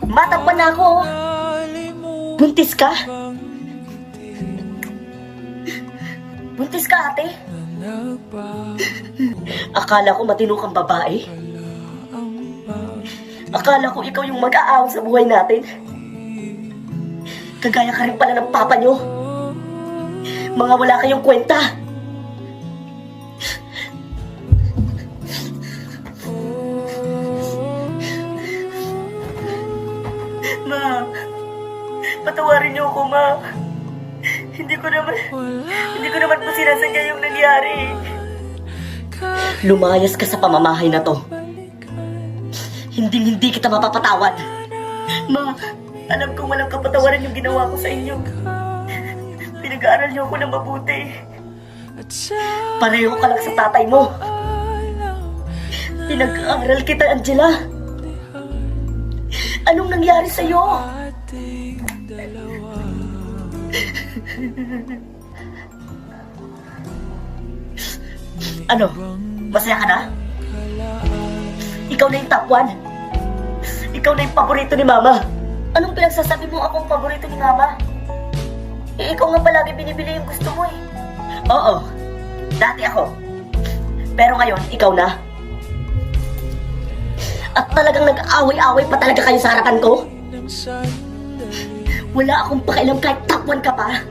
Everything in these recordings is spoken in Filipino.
Matakpan na ako. Buntis ka? Buntis ka, ate? Akala ko matino kang babae. Akala ko ikaw yung mag-aawang sa buhay natin. Kagaya ka rin pala ng papa nyo. Mga wala kayong kwenta. Ma, patawarin niyo ako, ma. Hindi ko naman po sinasadya yung nangyari. Lumayas ka sa pamamahay na to. Hindi kita mapapatawad. Ma, alam kong walang kapatawaran yung ginawa ko sa inyo. Pinag-aaral niyo ako ng mabuti. Pareho ka lang sa tatay mo. Pinag-aaral kita, Angela. Anong nangyari sa'yo? Ano? Masaya ka na? Ikaw na yung top 1. Ikaw na yung paborito ni Mama. Anong pinagsasabi mo akong paborito ni Mama? Eh, ikaw nga palagi binibili yung gusto mo eh. Oo, dati ako. Pero ngayon, ikaw na. At talagang nag-away-away pa talaga kayo sa harapan ko? Wala akong pakialam kahit top 1 ka pa.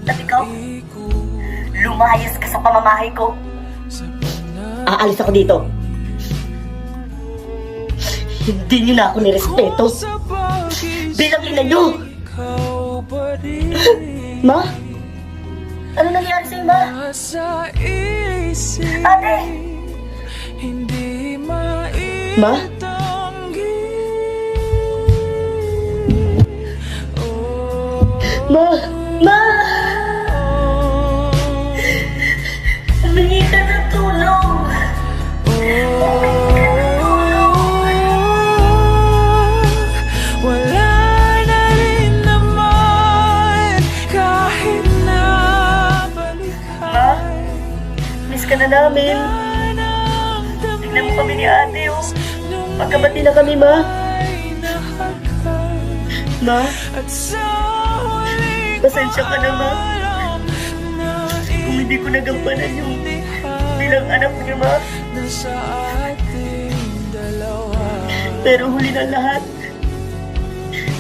At ikaw, lumayas ka sa pamamahay ko. Aalis ako dito. Hindi niyo na ako nirespeto. Bilang ina niyo. Ma? Ano nangyari sa'yo, Ma? Ate! Ma? Ma! Ma! Humingi ka ng tulong! Wala na rin naman kahit na balikan. Ma? Miss ka na namin. Tignan mo kami ni ate, oh. Magkabati na kami, Ma. Ma? Pasensya ka na, Ma. Kung hindi ko nagampanan yung bilang anak niya, Ma. Pero huli ng lahat,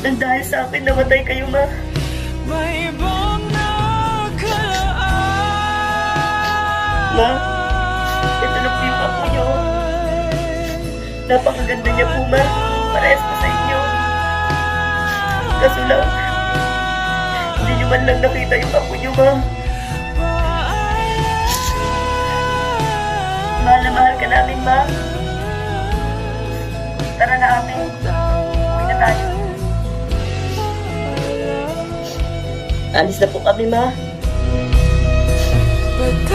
nang dahil sa akin namatay kayo, Ma. May ibang nakalaan. Ma, ito na po yung apo niyo. Napakaganda niya po, Ma. Parehas pa sa inyo. Kaso lang, hindi niyo man lang nakita yung apo niyo, Ma. Mahal na mahal ka namin, Ma. Tara na, ate. Uwi na tayo. Alis na po kami, Ma. But